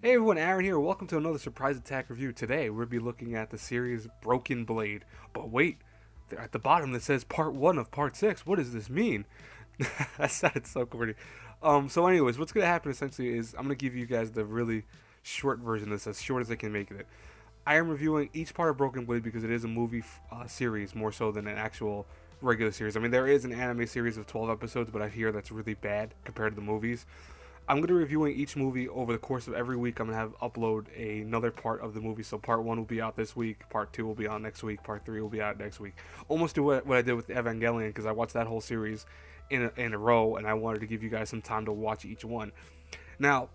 Hey everyone, Aaron here. Welcome to another surprise attack review. Today we'll be looking at the series Broken Blade. But wait, at the bottom that says part 1 of part 6. What does this mean? That sounded so corny. So anyways, what's going to happen essentially is I'm going to give you guys the really short version of this, as short as I can make it. I am reviewing each part of Broken Blade because it is a movie series more so than an actual regular series. I mean, there is an anime series of 12 episodes, but I hear that's really bad compared to the movies. I'm going to be reviewing each movie over the course of every week. I'm going to have upload another part of the movie. So part 1 will be out this week, part 2 will be out next week, part 3 will be out next week. Almost do what I did with Evangelion, because I watched that whole series in a row, and I wanted to give you guys some time to watch each one. Now,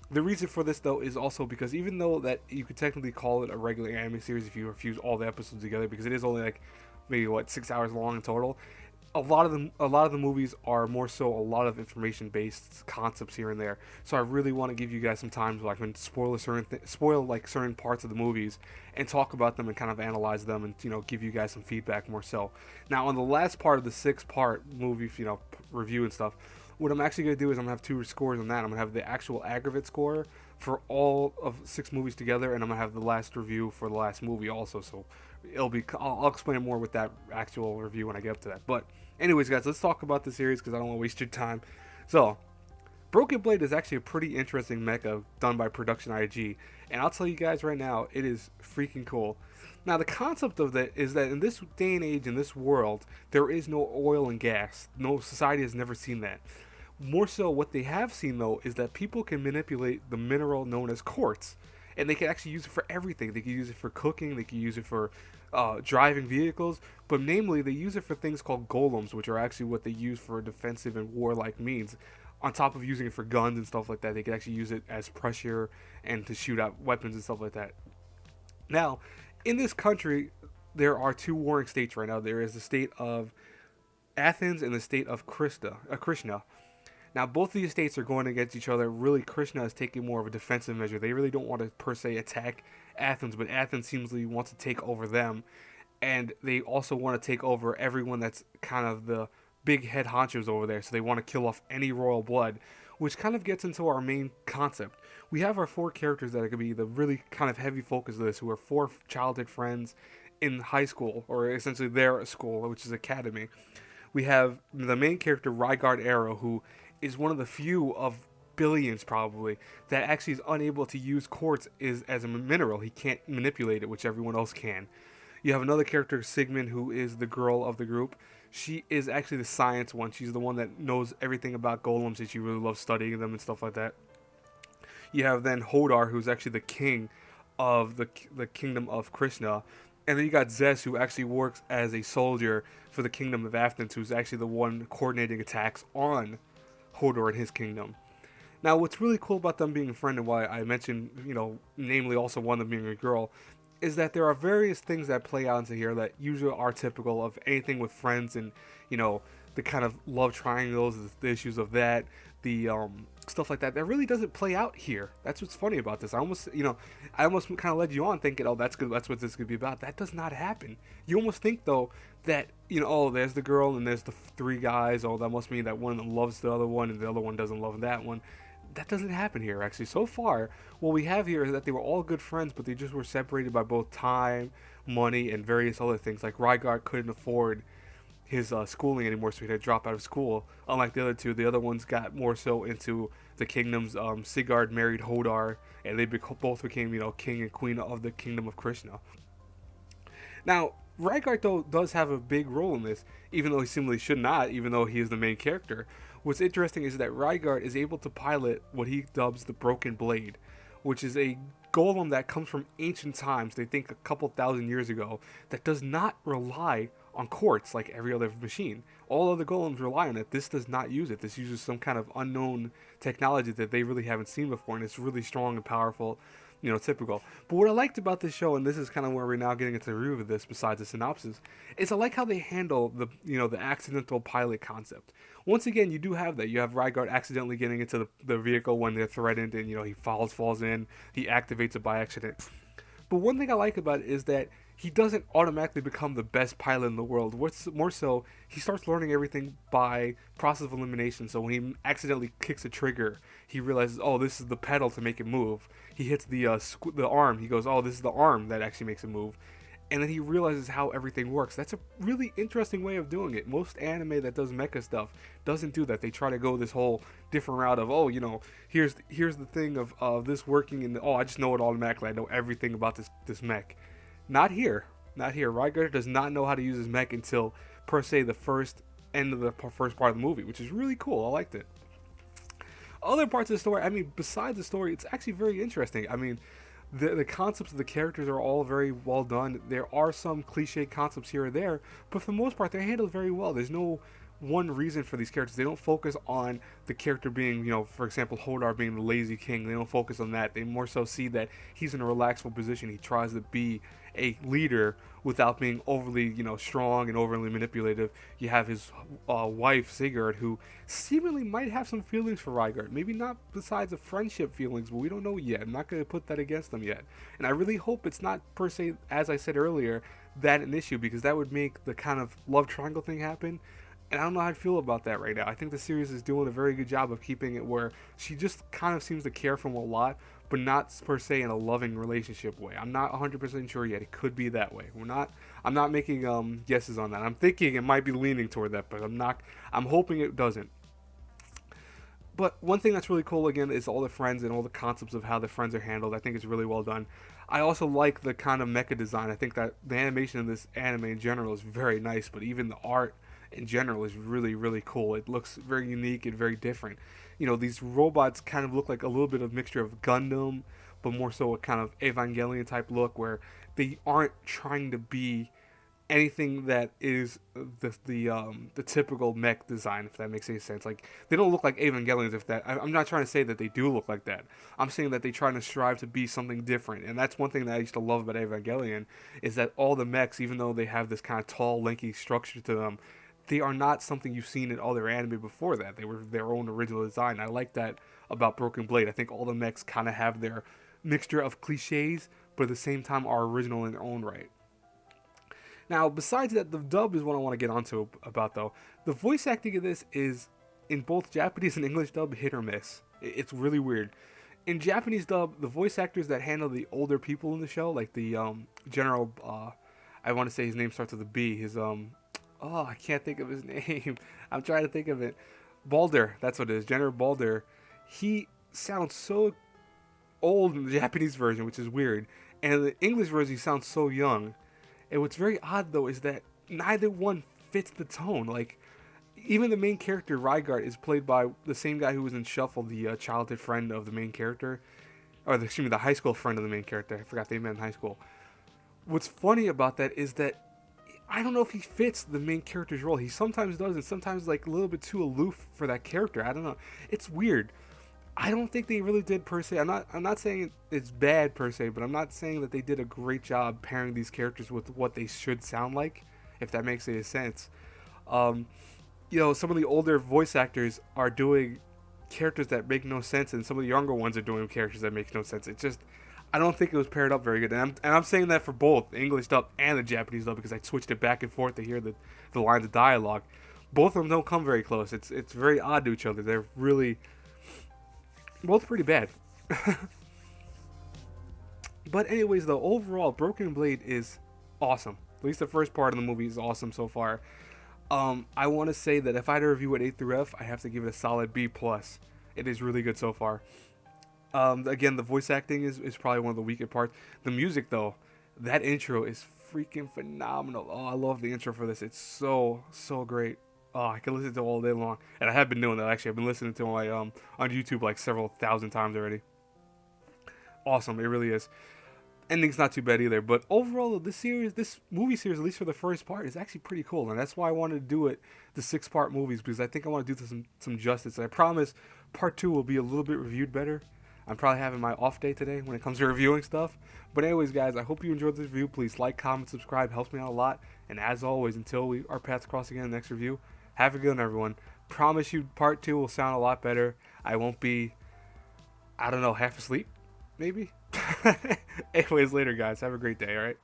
the reason for this though is also because even though that you could technically call it a regular anime series if you fuse all the episodes together, because it is only like maybe 6 hours long in total, a lot of the movies are more so a lot of information based concepts here and there. So I really want to give you guys some time so I can spoil like certain parts of the movies and talk about them and kind of analyze them and give you guys some feedback more so. Now on the last part of the 6-part movie review and stuff, what I'm actually going to do is I'm going to have 2 scores on that. I'm going to have the actual aggregate score for all of 6 movies together, and I'm going to have the last review for the last movie also. So I'll explain more with that actual review when I get up to that. But anyways, guys, let's talk about the series because I don't want to waste your time. So, Broken Blade is actually a pretty interesting mecha done by Production IG, and I'll tell you guys right now, it is freaking cool. Now, the concept of that is that in this day and age, in this world, there is no oil and gas. No society has never seen that. More so, what they have seen, though, is that people can manipulate the mineral known as quartz. And they can actually use it for everything. They can use it for cooking, they can use it for driving vehicles, but namely, they use it for things called golems, which are actually what they use for defensive and warlike means. On top of using it for guns and stuff like that, they can actually use it as pressure and to shoot out weapons and stuff like that. Now, in this country, there are 2 warring states right now. There is the state of Athens and the state of Krishna. Now, both of these states are going against each other. Really, Krishna is taking more of a defensive measure. They really don't want to, per se, attack Athens, but Athens seems to want to take over them. And they also want to take over everyone that's kind of the big head honchos over there. So they want to kill off any royal blood, which kind of gets into our main concept. We have our 4 characters that are going to be the really kind of heavy focus of this, who are 4 childhood friends in high school, or essentially their school, which is academy. We have the main character, Rygaard Arrow, who is one of the few of billions probably that actually is unable to use quartz as a mineral. He can't manipulate it, which everyone else can. You have another character, Sigmund, who is the girl of the group. She is actually the science one. She's the one that knows everything about golems, and she really loves studying them and stuff like that. You have then Hodar, who's actually the king of the kingdom of Krishna. And then you got Zes, who actually works as a soldier for the kingdom of Athens, who's actually the one coordinating attacks on Hodor and his kingdom. Now, what's really cool about them being a friend, and why I mentioned, namely also one of them being a girl, is that there are various things that play out into here that usually are typical of anything with friends, and the kind of love triangles, the issues of that, the stuff like that. That really doesn't play out here. That's what's funny about this. I almost kind of led you on thinking, oh, that's good. That's what this could be about. That does not happen. You almost think though that oh, there's the girl and there's the 3 guys. Oh, that must mean that one of them loves the other one and the other one doesn't love that one. That doesn't happen here, actually. So far, what we have here is that they were all good friends, but they just were separated by both time, money, and various other things. Like Rygaard couldn't afford his schooling anymore, so he had to drop out of school. Unlike the other 2, the other ones got more so into the kingdoms. Sigurd married Hodar, and they both became, king and queen of the kingdom of Krishna. Now, Rygaard, though, does have a big role in this, even though he seemingly should not, even though he is the main character. What's interesting is that Rygaard is able to pilot what he dubs the Broken Blade, which is a golem that comes from ancient times, they think a couple thousand years ago, that does not rely on quartz like every other machine. All other golems rely on it. This does not use it. This uses some kind of unknown technology that they really haven't seen before, and it's really strong and powerful, typical. But what I liked about this show, and this is kind of where we're now getting into the review of this besides the synopsis, is I like how they handle the accidental pilot concept. Once again, you do have that. You have Rygaard accidentally getting into the vehicle when they're threatened, and he falls in, he activates it by accident. But one thing I like about it is that he doesn't automatically become the best pilot in the world. What's more so, he starts learning everything by process of elimination. So when he accidentally kicks a trigger, he realizes, oh, this is the pedal to make it move. He hits the arm. He goes, oh, this is the arm that actually makes it move. And then he realizes how everything works. That's a really interesting way of doing it. Most anime that does mecha stuff doesn't do that. They try to go this whole different route of, oh, here's the thing of this working, and oh, I just know it automatically. I know everything about this mech. Not here. Not here. Rygaard does not know how to use his mech until, per se, the first end of the first part of the movie, which is really cool. I liked it. Other parts of the story, I mean, besides the story, it's actually very interesting. I mean, the concepts of the characters are all very well done. There are some cliche concepts here or there, but for the most part, they're handled very well. There's no one reason for these characters. They don't focus on the character being, for example, Hodar being the lazy king. They don't focus on that. They more so see that he's in a relaxful position. He tries to be a leader without being overly, strong and overly manipulative. You have his wife, Sigurd, who seemingly might have some feelings for Rygaard. Maybe not besides the friendship feelings, but we don't know yet. I'm not going to put that against them yet. And I really hope it's not, per se, as I said earlier, that an issue, because that would make the kind of love triangle thing happen. And I don't know how I feel about that right now. I think the series is doing a very good job of keeping it where she just kind of seems to care for him a lot, but not per se in a loving relationship way. I'm not 100% sure yet. It could be that way. I'm not making guesses on that. I'm thinking it might be leaning toward that, but I'm hoping it doesn't. But one thing that's really cool, again, is all the friends and all the concepts of how the friends are handled. I think it's really well done. I also like the kind of mecha design. I think that the animation in this anime in general is very nice, but even the art in general is really, really cool. It looks very unique and very different. These robots kind of look like a little bit of mixture of Gundam, but more so a kind of Evangelion type look, where they aren't trying to be anything that is the typical mech design, if that makes any sense. Like, they don't look like Evangelions. I'm not trying to say that they do look like that. I'm saying that they're trying to strive to be something different, and that's one thing that I used to love about Evangelion, is that all the mechs, even though they have this kind of tall, lanky structure to them, they are not something you've seen in other anime before that. They were their own original design. I like that about Broken Blade. I think all the mechs kind of have their mixture of cliches, but at the same time are original in their own right. Now, besides that, the dub is what I want to get onto about, though. The voice acting of this is, in both Japanese and English dub, hit or miss. It's really weird. In Japanese dub, the voice actors that handle the older people in the show, like the general, I want to say his name starts with a B. I can't think of his name. I'm trying to think of it. Balder, that's what it is. General Balder. He sounds so old in the Japanese version, which is weird. And in the English version, he sounds so young. And what's very odd, though, is that neither one fits the tone. Like, even the main character, Rygaard, is played by the same guy who was in Shuffle, the childhood friend of the main character. The high school friend of the main character. I forgot they met in high school. What's funny about that is that I don't know if he fits the main character's role. He sometimes does, and sometimes like a little bit too aloof for that character. I don't know. It's weird. I don't think they really did per se. I'm not saying it's bad per se, but I'm not saying that they did a great job pairing these characters with what they should sound like, if that makes any sense. Some of the older voice actors are doing characters that make no sense, and some of the younger ones are doing characters that make no sense. It's just, I don't think it was paired up very good. And I'm saying that for both the English dub and the Japanese dub, because I switched it back and forth to hear the lines of dialogue. Both of them don't come very close. It's very odd to each other. They're really both pretty bad. But anyways, though, overall, Broken Blade is awesome. At least the first part of the movie is awesome so far. I want to say that if I had to review it A through F, I have to give it a solid B+. It is really good so far. Again, the voice acting is probably one of the weaker parts. The music, though, that intro is freaking phenomenal. Oh, I love the intro for this. It's so great. Oh, I can listen to it all day long. And I have been doing that, actually. I've been listening to it on YouTube like several thousand times already. Awesome, it really is. Ending's not too bad either. But overall, this movie series, at least for the first part, is actually pretty cool. And that's why I wanted to do it, the 6-part movies, because I think I want to do some justice. And I promise part 2 will be a little bit reviewed better. I'm probably having my off day today when it comes to reviewing stuff. But anyways, guys, I hope you enjoyed this review. Please like, comment, subscribe. Helps me out a lot. And as always, until our paths cross again in the next review, have a good one, everyone. Promise you part 2 will sound a lot better. I won't be, half asleep, maybe? Anyways, later, guys. Have a great day, alright?